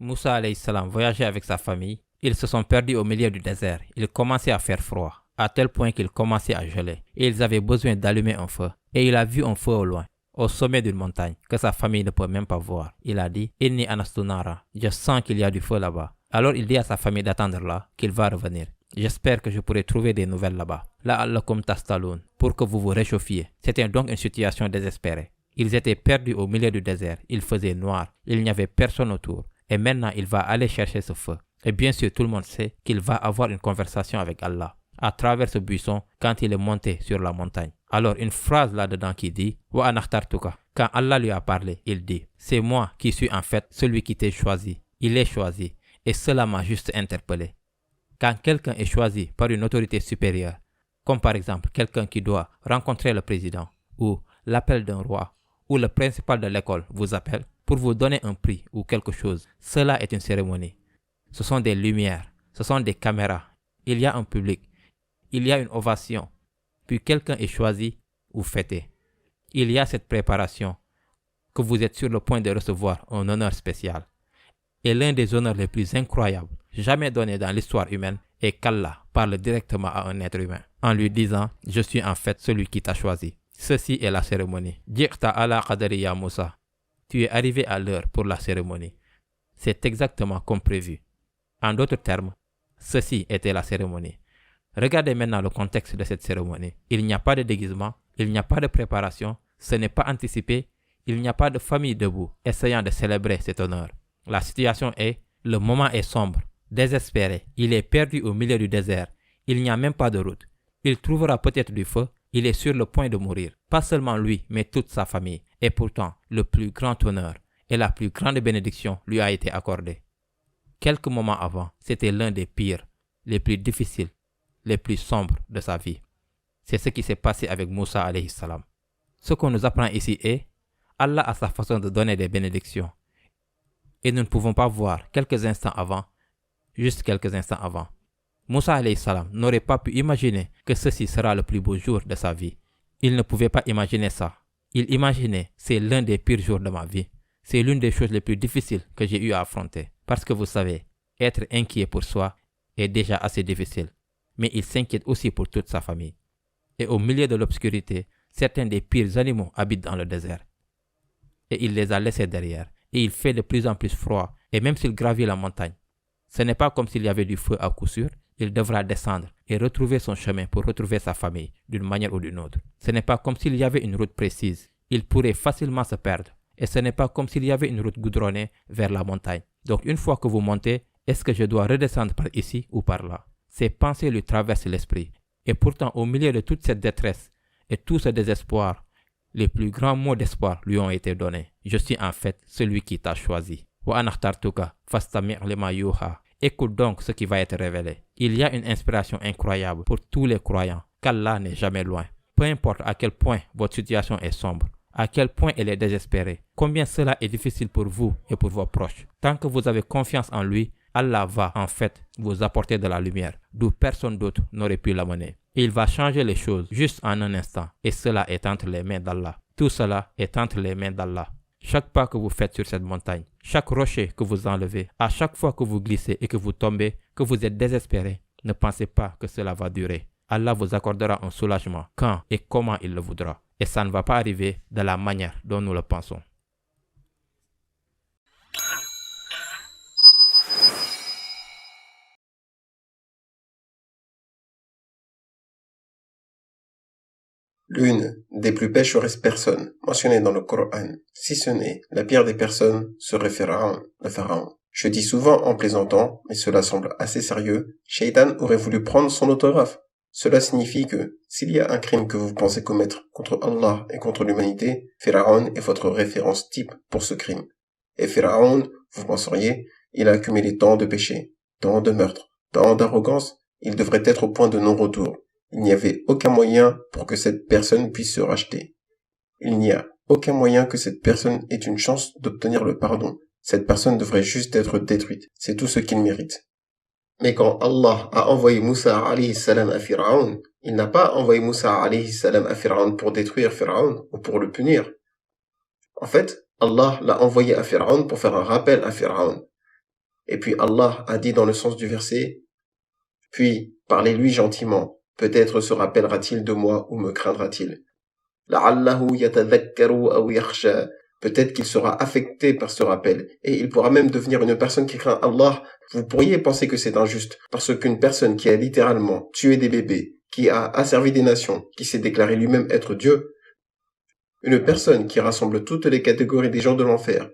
Moussa alayhi salam voyageait avec sa famille. Ils se sont perdus au milieu du désert. Il commençait à faire froid, à tel point qu'il commençait à geler. Et ils avaient besoin d'allumer un feu. Et il a vu un feu au loin, au sommet d'une montagne, que sa famille ne peut même pas voir. Il a dit, Inni anastu nara, je sens qu'il y a du feu là-bas. Alors il dit à sa famille d'attendre là, qu'il va revenir. J'espère que je pourrai trouver des nouvelles là-bas. La'allakum tastaloun, pour que vous vous réchauffiez. C'était donc une situation désespérée. Ils étaient perdus au milieu du désert. Il faisait noir. Il n'y avait personne autour. Et maintenant, il va aller chercher ce feu. Et bien sûr, tout le monde sait qu'il va avoir une conversation avec Allah à travers ce buisson quand il est monté sur la montagne. Alors, une phrase là-dedans qui dit « Wa anakhtartuka ». Quand Allah lui a parlé, il dit « C'est moi qui suis en fait celui qui t'ai choisi. Il est choisi. Et cela m'a juste interpellé. » Quand quelqu'un est choisi par une autorité supérieure, comme par exemple quelqu'un qui doit rencontrer le président, ou l'appel d'un roi, ou le principal de l'école vous appelle pour vous donner un prix ou quelque chose, cela est une cérémonie. Ce sont des lumières, ce sont des caméras, il y a un public, il y a une ovation, puis quelqu'un est choisi ou fêté. Il y a cette préparation que vous êtes sur le point de recevoir un honneur spécial. Et l'un des honneurs les plus incroyables jamais donnés dans l'histoire humaine est qu'Allah parle directement à un être humain en lui disant « Je suis en fait celui qui t'a choisi ». Ceci est la cérémonie. Ji'ta ala qadari ya Moussa. Tu es arrivé à l'heure pour la cérémonie. C'est exactement comme prévu. En d'autres termes, ceci était la cérémonie. Regardez maintenant le contexte de cette cérémonie. Il n'y a pas de déguisement, il n'y a pas de préparation, ce n'est pas anticipé, il n'y a pas de famille debout essayant de célébrer cet honneur. La situation est, le moment est sombre, désespéré, il est perdu au milieu du désert, il n'y a même pas de route. Il trouvera peut-être du feu, il est sur le point de mourir. Pas seulement lui, mais toute sa famille. Et pourtant, le plus grand honneur et la plus grande bénédiction lui a été accordée. Quelques moments avant, c'était l'un des pires, les plus difficiles, les plus sombres de sa vie. C'est ce qui s'est passé avec Moussa alayhi salam. Ce qu'on nous apprend ici est, Allah a sa façon de donner des bénédictions. Et nous ne pouvons pas voir quelques instants avant, juste quelques instants avant. Moussa alayhi salam n'aurait pas pu imaginer que ceci sera le plus beau jour de sa vie. Il ne pouvait pas imaginer ça. Il imaginait, c'est l'un des pires jours de ma vie. C'est l'une des choses les plus difficiles que j'ai eu à affronter. Parce que vous savez, être inquiet pour soi est déjà assez difficile. Mais il s'inquiète aussi pour toute sa famille. Et au milieu de l'obscurité, certains des pires animaux habitent dans le désert. Et il les a laissés derrière. Et il fait de plus en plus froid. Et même s'il gravit la montagne, ce n'est pas comme s'il y avait du feu à coup sûr. Il devra descendre et retrouver son chemin pour retrouver sa famille d'une manière ou d'une autre. Ce n'est pas comme s'il y avait une route précise. Il pourrait facilement se perdre. Et ce n'est pas comme s'il y avait une route goudronnée vers la montagne. Donc une fois que vous montez, est-ce que je dois redescendre par ici ou par là? Ces pensées lui traversent l'esprit. Et pourtant, au milieu de toute cette détresse et tout ce désespoir, les plus grands mots d'espoir lui ont été donnés. Je suis en fait celui qui t'a choisi. Wa anakhtartuka fastami' lima yuha. Écoute donc ce qui va être révélé. Il y a une inspiration incroyable pour tous les croyants, qu'Allah n'est jamais loin. Peu importe à quel point votre situation est sombre, à quel point elle est désespérée, combien cela est difficile pour vous et pour vos proches. Tant que vous avez confiance en lui, Allah va en fait vous apporter de la lumière, d'où personne d'autre n'aurait pu l'amener. Il va changer les choses juste en un instant, et cela est entre les mains d'Allah. Tout cela est entre les mains d'Allah. Chaque pas que vous faites sur cette montagne, chaque rocher que vous enlevez, à chaque fois que vous glissez et que vous tombez, que vous êtes désespéré, ne pensez pas que cela va durer. Allah vous accordera un soulagement quand et comment il le voudra. Et ça ne va pas arriver de la manière dont nous le pensons. L'une des plus pécheresses personnes mentionnées dans le Coran, si ce n'est la pire des personnes, serait Pharaon, le pharaon. Je dis souvent en plaisantant, mais cela semble assez sérieux, Shaitan aurait voulu prendre son autographe. Cela signifie que, s'il y a un crime que vous pensez commettre contre Allah et contre l'humanité, Pharaon est votre référence type pour ce crime. Et Pharaon, vous penseriez, il a accumulé tant de péchés, tant de meurtres, tant d'arrogance, il devrait être au point de non-retour. Il n'y avait aucun moyen pour que cette personne puisse se racheter. Il n'y a aucun moyen que cette personne ait une chance d'obtenir le pardon. Cette personne devrait juste être détruite. C'est tout ce qu'il mérite. Mais quand Allah a envoyé Moussa alayhi salam à Pharaon, il n'a pas envoyé Moussa alayhi salam à Pharaon pour détruire Pharaon ou pour le punir. En fait, Allah l'a envoyé à Pharaon pour faire un rappel à Pharaon. Et puis Allah a dit dans le sens du verset, puis parlez-lui gentiment, peut-être se rappellera-t-il de moi ou me craindra-t-il. لعله يتذكر أو يخشى. Peut-être qu'il sera affecté par ce rappel et il pourra même devenir une personne qui craint Allah. Vous pourriez penser que c'est injuste parce qu'une personne qui a littéralement tué des bébés, qui a asservi des nations, qui s'est déclaré lui-même être Dieu, une personne qui rassemble toutes les catégories des gens de l'enfer.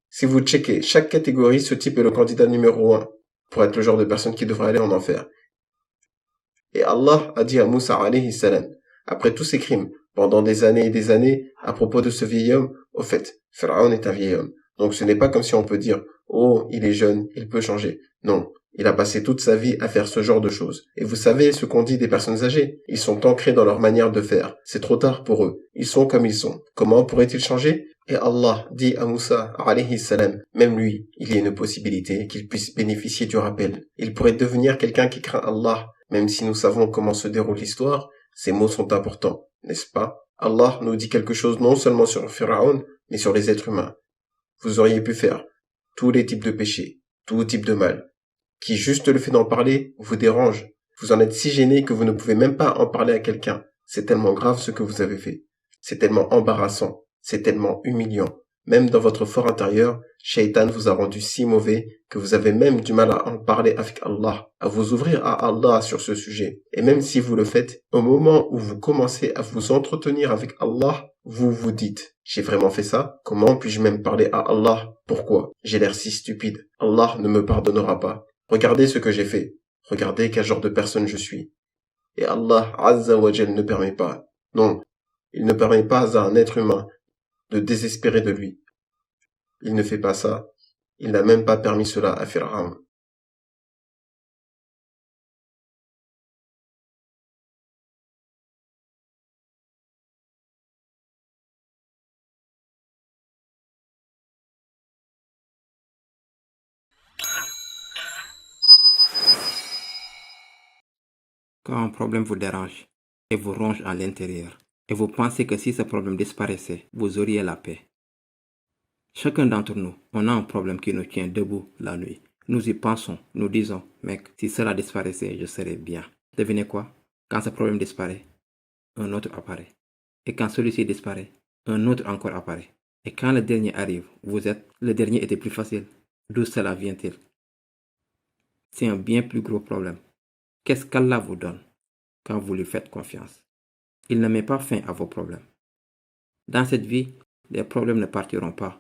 Si vous checkez chaque catégorie, ce type est le candidat numéro 1 pour être le genre de personne qui devrait aller en enfer. Et Allah a dit à Moussa alayhi salam, après tous ces crimes, pendant des années et des années, à propos de ce vieil homme, au fait, Pharaon est un vieil homme. Donc ce n'est pas comme si on peut dire, oh, il est jeune, il peut changer. Non, il a passé toute sa vie à faire ce genre de choses. Et vous savez ce qu'on dit des personnes âgées? Ils sont ancrés dans leur manière de faire. C'est trop tard pour eux. Ils sont comme ils sont. Comment pourraient-ils changer? Et Allah dit à Moussa, alayhi salam, même lui, il y a une possibilité qu'il puisse bénéficier du rappel. Il pourrait devenir quelqu'un qui craint Allah. Même si nous savons comment se déroule l'histoire, ces mots sont importants, n'est-ce pas? Allah nous dit quelque chose non seulement sur Pharaon, mais sur les êtres humains. Vous auriez pu faire tous les types de péchés, tout type de mal, qui juste le fait d'en parler vous dérange. Vous en êtes si gêné que vous ne pouvez même pas en parler à quelqu'un. C'est tellement grave ce que vous avez fait. C'est tellement embarrassant. C'est tellement humiliant. Même dans votre fort intérieur, Shaitan vous a rendu si mauvais que vous avez même du mal à en parler avec Allah, à vous ouvrir à Allah sur ce sujet. Et même si vous le faites, au moment où vous commencez à vous entretenir avec Allah, vous vous dites, j'ai vraiment fait ça? Comment puis-je même parler à Allah? Pourquoi? J'ai l'air si stupide. Allah ne me pardonnera pas. Regardez ce que j'ai fait. Regardez quel genre de personne je suis. Et Allah Azza wa Jal ne permet pas. Non, il ne permet pas à un être humain de désespérer de lui. Il ne fait pas ça. Il n'a même pas permis cela à Pharaon. Quand un problème vous dérange et vous ronge à l'intérieur, et vous pensez que si ce problème disparaissait, vous auriez la paix. Chacun d'entre nous, on a un problème qui nous tient debout la nuit. Nous y pensons, nous disons, mec, si cela disparaissait, je serais bien. Devinez quoi? Quand ce problème disparaît, un autre apparaît. Et quand celui-ci disparaît, un autre encore apparaît. Et quand le dernier arrive, vous êtes, le dernier était plus facile. D'où cela vient-il? C'est un bien plus gros problème. Qu'est-ce qu'Allah vous donne quand vous lui faites confiance? Il ne met pas fin à vos problèmes. Dans cette vie, les problèmes ne partiront pas.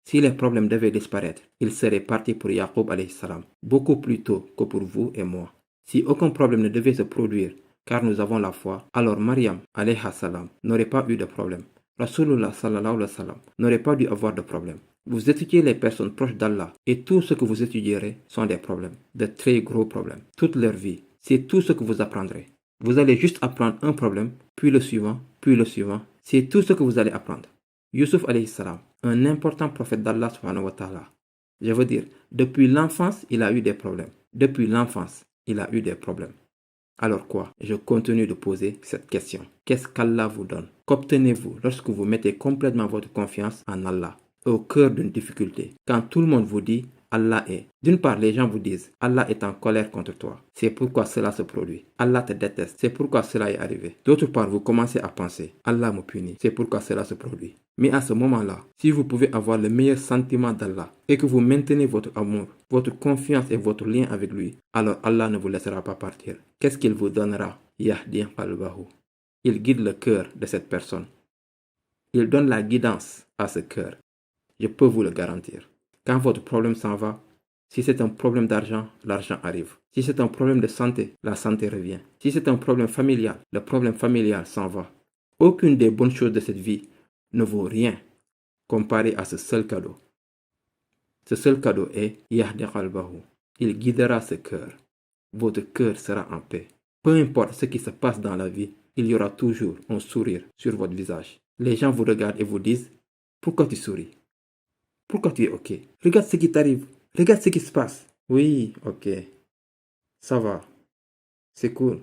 Si les problèmes devaient disparaître, ils seraient partis pour Yaqub alayhi salam, beaucoup plus tôt que pour vous et moi. Si aucun problème ne devait se produire, car nous avons la foi, alors Maryam alayhi salam n'aurait pas eu de problème. Rasulullah sallallahu alayhi wa sallam n'aurait pas dû avoir de problème. Vous étudiez les personnes proches d'Allah et tout ce que vous étudierez sont des problèmes, de très gros problèmes. Toute leur vie, c'est tout ce que vous apprendrez. Vous allez juste apprendre un problème, puis le suivant, puis le suivant. C'est tout ce que vous allez apprendre. Yusuf alayhi salam, un important prophète d'Allah subhanahu wa ta'ala. Je veux dire, depuis l'enfance, il a eu des problèmes. Depuis l'enfance, il a eu des problèmes. Alors quoi? Je continue de poser cette question. Qu'est-ce qu'Allah vous donne? Qu'obtenez-vous lorsque vous mettez complètement votre confiance en Allah, au cœur d'une difficulté? Quand tout le monde vous dit Allah est. D'une part, les gens vous disent Allah est en colère contre toi. C'est pourquoi cela se produit. Allah te déteste. C'est pourquoi cela est arrivé. D'autre part, vous commencez à penser Allah me punit. C'est pourquoi cela se produit. Mais à ce moment-là, si vous pouvez avoir le meilleur sentiment d'Allah et que vous maintenez votre amour, votre confiance et votre lien avec lui, alors Allah ne vous laissera pas partir. Qu'est-ce qu'il vous donnera? Yahdi qalbahu. Il guide le cœur de cette personne. Il donne la guidance à ce cœur. Je peux vous le garantir. Quand votre problème s'en va, si c'est un problème d'argent, l'argent arrive. Si c'est un problème de santé, la santé revient. Si c'est un problème familial, le problème familial s'en va. Aucune des bonnes choses de cette vie ne vaut rien comparé à ce seul cadeau. Ce seul cadeau est Yahdi qalbahu. Il guidera ce cœur. Votre cœur sera en paix. Peu importe ce qui se passe dans la vie, il y aura toujours un sourire sur votre visage. Les gens vous regardent et vous disent « Pourquoi tu souris? Pourquoi tu es ok? Regarde ce qui t'arrive. Regarde ce qui se passe. » Oui, ok. Ça va. C'est cool.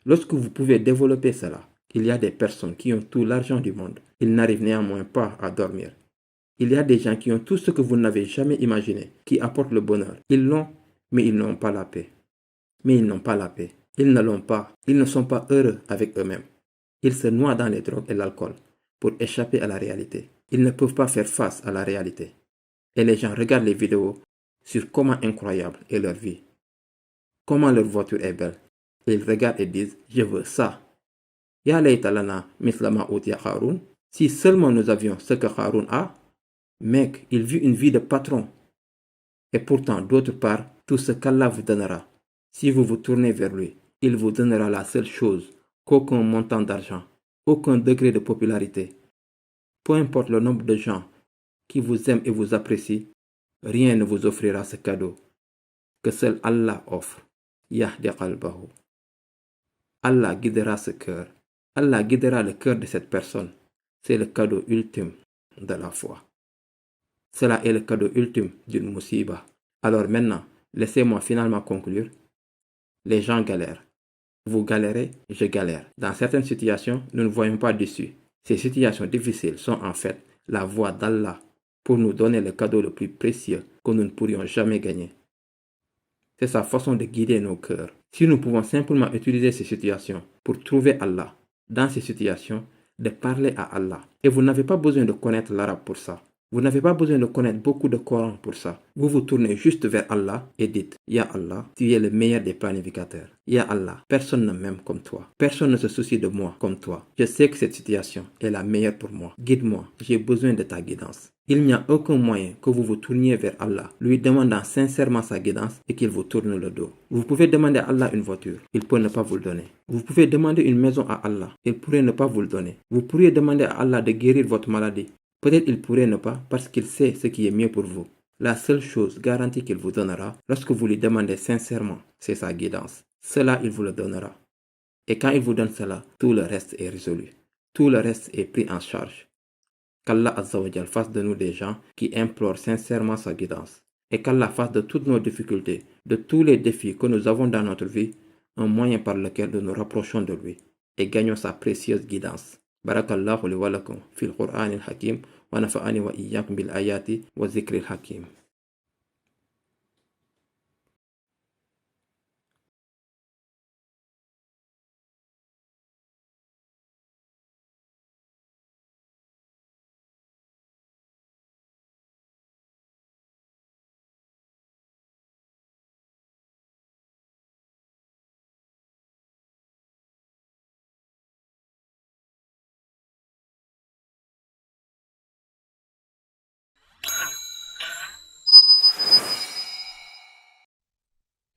Lorsque vous pouvez développer cela, il y a des personnes qui ont tout l'argent du monde. Ils n'arrivent néanmoins pas à dormir. Il y a des gens qui ont tout ce que vous n'avez jamais imaginé, qui apportent le bonheur. Ils l'ont, mais ils n'ont pas la paix. Ils ne l'ont pas. Ils ne sont pas heureux avec eux-mêmes. Ils se noient dans les drogues et l'alcool pour échapper à la réalité. Ils ne peuvent pas faire face à la réalité. Et les gens regardent les vidéos sur comment incroyable est leur vie, comment leur voiture est belle. Et ils regardent et disent, je veux ça. Ya layta lana mithla ma utiya Haroun. Si seulement nous avions ce que Haroun a. Mec, il vit une vie de patron. Et pourtant, d'autre part, tout ce qu'Allah vous donnera. Si vous vous tournez vers lui, il vous donnera la seule chose qu'aucun montant d'argent, aucun degré de popularité. Peu importe le nombre de gens qui vous aiment et vous apprécient, rien ne vous offrira ce cadeau que seul Allah offre. Yahdi qalbahu. Allah guidera ce cœur. Allah guidera le cœur de cette personne. C'est le cadeau ultime de la foi. Cela est le cadeau ultime d'une musiba. Alors maintenant, laissez-moi finalement conclure. Les gens galèrent. Vous galérez, je galère. Dans certaines situations, nous ne voyons pas d'issue. Ces situations difficiles sont en fait la voie d'Allah pour nous donner le cadeau le plus précieux que nous ne pourrions jamais gagner. C'est sa façon de guider nos cœurs. Si nous pouvons simplement utiliser ces situations pour trouver Allah, dans ces situations, de parler à Allah. Et vous n'avez pas besoin de connaître l'arabe pour ça. Vous n'avez pas besoin de connaître beaucoup de Coran pour ça. Vous vous tournez juste vers Allah et dites, Ya Allah, tu es le meilleur des planificateurs. Ya Allah, personne ne m'aime comme toi. Personne ne se soucie de moi comme toi. Je sais que cette situation est la meilleure pour moi. Guide-moi, j'ai besoin de ta guidance. Il n'y a aucun moyen que vous vous tourniez vers Allah, lui demandant sincèrement sa guidance et qu'il vous tourne le dos. Vous pouvez demander à Allah une voiture, il peut ne pas vous le donner. Vous pouvez demander une maison à Allah, il pourrait ne pas vous le donner. Vous pourriez demander à Allah de guérir votre maladie. Peut-être il pourrait ne pas parce qu'il sait ce qui est mieux pour vous. La seule chose garantie qu'il vous donnera lorsque vous lui demandez sincèrement, c'est sa guidance. Cela, il vous le donnera. Et quand il vous donne cela, tout le reste est résolu. Tout le reste est pris en charge. Qu'Allah Azza wa Jal fasse de nous des gens qui implorent sincèrement sa guidance. Et qu'Allah fasse de toutes nos difficultés, de tous les défis que nous avons dans notre vie, un moyen par lequel nous nous rapprochons de lui et gagnons sa précieuse guidance. Barakallahu li wa lakum fil Qur'an al-Hakim wa nafa'ani wa iyyakum bil ayati wa zikri al-Hakim.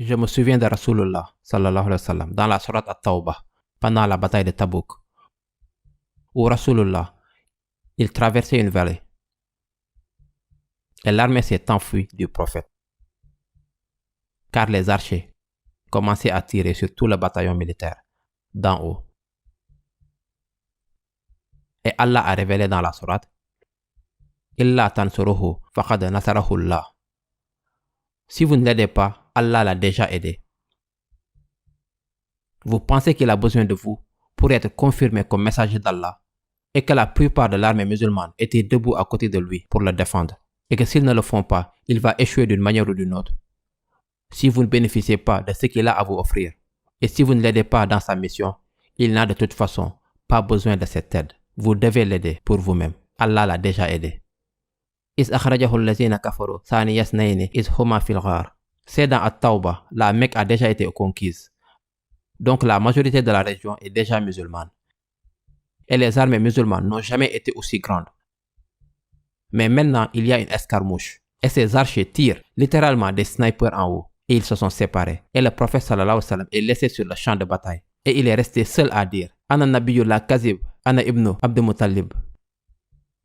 Je me souviens de Rasulullah sallallahu alayhi wa sallam dans la sourate At-Tawbah pendant la bataille de Tabouk où Rasulullah il traversait une vallée et l'armée s'est enfuie du prophète car les archers commençaient à tirer sur tout le bataillon militaire d'en haut. Et Allah a révélé dans la sourate Illa tansuruhu faqad nasarahu Allah. Si vous ne l'aidez pas, Allah l'a déjà aidé. Vous pensez qu'il a besoin de vous pour être confirmé comme messager d'Allah et que la plupart de l'armée musulmane était debout à côté de lui pour le défendre et que s'ils ne le font pas, il va échouer d'une manière ou d'une autre. Si vous ne bénéficiez pas de ce qu'il a à vous offrir et si vous ne l'aidez pas dans sa mission, il n'a de toute façon pas besoin de cette aide. Vous devez l'aider pour vous-même. Allah l'a déjà aidé. Is akhrajahu allazina kafaru thaniya isnayni is huma fil ghar. C'est dans At-Tawbah, la Mecque a déjà été conquise. Donc la majorité de la région est déjà musulmane. Et les armées musulmanes n'ont jamais été aussi grandes. Mais maintenant, il y a une escarmouche. Et ces archers tirent littéralement des snipers en haut. Et ils se sont séparés. Et le prophète sallallahu alayhi wa sallam est laissé sur le champ de bataille. Et il est resté seul à dire Ana nabiyyu la kazib, ana ibnu Abdul Muttalib.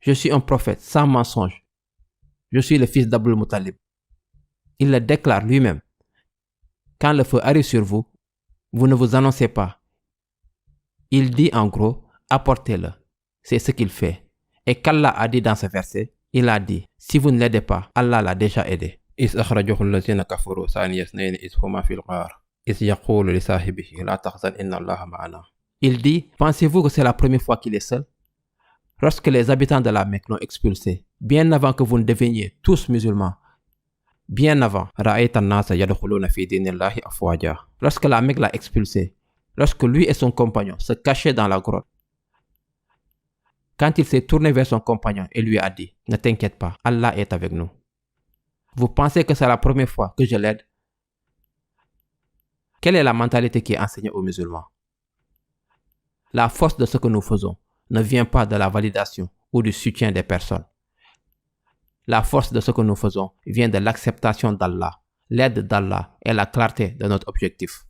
Je suis un prophète sans mensonge. Je suis le fils d'Abdul Muttalib. Il le déclare lui-même. Quand le feu arrive sur vous, vous ne vous annoncez pas. Il dit en gros, apportez-le. C'est ce qu'il fait. Et qu'Allah a dit dans ce verset, il a dit, si vous ne l'aidez pas, Allah l'a déjà aidé. Is akhrajahu allazina kafaru thaniya isnayni is huma fil ghar. Is yaqulu li sahibihi la tahzan inna Allaha ma'ana. Il dit, pensez-vous que c'est la première fois qu'il est seul? Lorsque les habitants de la Mecque l'ont expulsé, bien avant que vous ne deveniez tous musulmans, bien avant, lorsque la Mecque l'a expulsé, lorsque lui et son compagnon se cachaient dans la grotte, quand il s'est tourné vers son compagnon et lui a dit « Ne t'inquiète pas, Allah est avec nous. Vous pensez que c'est la première fois que je l'aide ?» Quelle est la mentalité qui est enseignée aux musulmans? La force de ce que nous faisons ne vient pas de la validation ou du soutien des personnes. La force de ce que nous faisons vient de l'acceptation d'Allah, l'aide d'Allah et la clarté de notre objectif.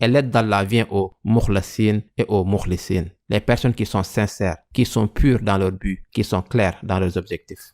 Et l'aide d'Allah vient aux mukhlassin et aux mukhlissin, les personnes qui sont sincères, qui sont pures dans leur but, qui sont claires dans leurs objectifs.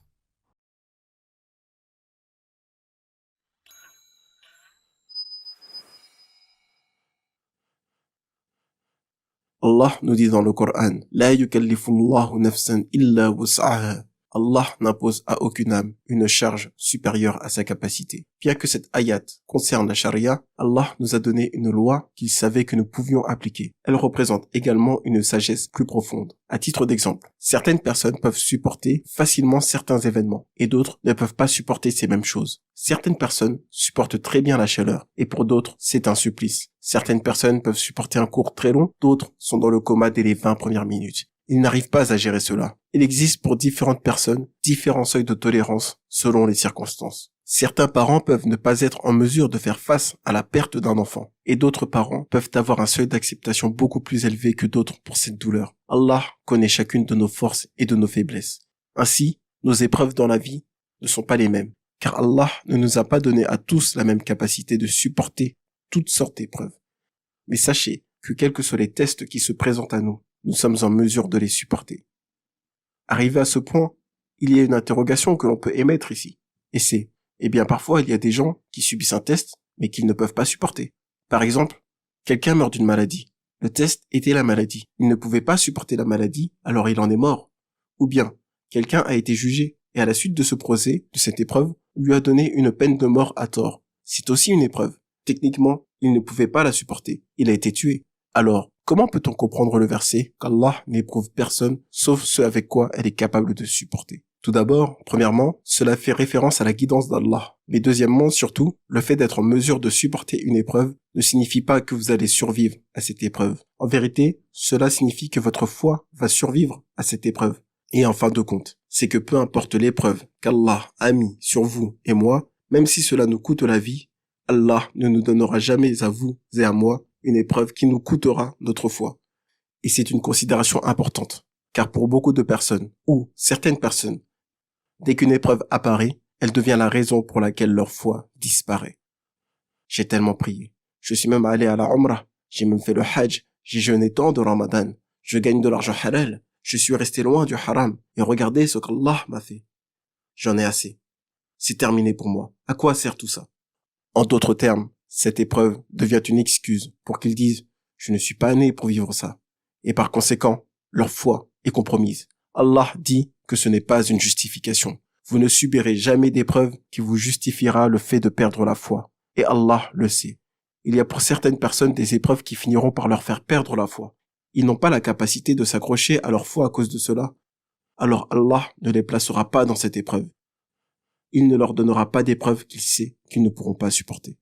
Allah nous dit dans le Coran, La yukallifullahu nafsan illa wus'aha. Allah n'impose à aucune âme une charge supérieure à sa capacité. Bien que cette ayat concerne la charia, Allah nous a donné une loi qu'il savait que nous pouvions appliquer. Elle représente également une sagesse plus profonde. À titre d'exemple, certaines personnes peuvent supporter facilement certains événements et d'autres ne peuvent pas supporter ces mêmes choses. Certaines personnes supportent très bien la chaleur et pour d'autres, c'est un supplice. Certaines personnes peuvent supporter un cours très long, d'autres sont dans le coma dès les 20 premières minutes. Ils n'arrivent pas à gérer cela. Il existe pour différentes personnes différents seuils de tolérance selon les circonstances. Certains parents peuvent ne pas être en mesure de faire face à la perte d'un enfant et d'autres parents peuvent avoir un seuil d'acceptation beaucoup plus élevé que d'autres pour cette douleur. Allah connaît chacune de nos forces et de nos faiblesses. Ainsi, nos épreuves dans la vie ne sont pas les mêmes, car Allah ne nous a pas donné à tous la même capacité de supporter toutes sortes d'épreuves. Mais sachez que quels que soient les tests qui se présentent à nous, nous sommes en mesure de les supporter. Arrivé à ce point, il y a une interrogation que l'on peut émettre ici. Et c'est, parfois il y a des gens qui subissent un test, mais qu'ils ne peuvent pas supporter. Par exemple, quelqu'un meurt d'une maladie. Le test était la maladie. Il ne pouvait pas supporter la maladie, alors il en est mort. Ou bien, quelqu'un a été jugé, et à la suite de ce procès, de cette épreuve, lui a donné une peine de mort à tort. C'est aussi une épreuve. Techniquement, il ne pouvait pas la supporter. Il a été tué. Alors, comment peut-on comprendre le verset qu'Allah n'éprouve personne sauf ce avec quoi elle est capable de supporter? Tout d'abord, premièrement, cela fait référence à la guidance d'Allah. Mais deuxièmement, surtout, le fait d'être en mesure de supporter une épreuve ne signifie pas que vous allez survivre à cette épreuve. En vérité, cela signifie que votre foi va survivre à cette épreuve. Et en fin de compte, c'est que peu importe l'épreuve qu'Allah a mis sur vous et moi, même si cela nous coûte la vie, Allah ne nous donnera jamais à vous et à moi une épreuve qui nous coûtera notre foi. Et c'est une considération importante, car pour beaucoup de personnes, ou certaines personnes, dès qu'une épreuve apparaît, elle devient la raison pour laquelle leur foi disparaît. J'ai tellement prié. Je suis même allé à la Umrah. J'ai même fait le Hajj. J'ai jeûné tant de Ramadan. Je gagne de l'argent halal. Je suis resté loin du haram. Et regardez ce qu'Allah m'a fait. J'en ai assez. C'est terminé pour moi. À quoi sert tout ça? En d'autres termes, cette épreuve devient une excuse pour qu'ils disent « Je ne suis pas né pour vivre ça ». Et par conséquent, leur foi est compromise. Allah dit que ce n'est pas une justification. Vous ne subirez jamais d'épreuve qui vous justifiera le fait de perdre la foi. Et Allah le sait. Il y a pour certaines personnes des épreuves qui finiront par leur faire perdre la foi. Ils n'ont pas la capacité de s'accrocher à leur foi à cause de cela. Alors Allah ne les placera pas dans cette épreuve. Il ne leur donnera pas d'épreuve qu'il sait qu'ils ne pourront pas supporter.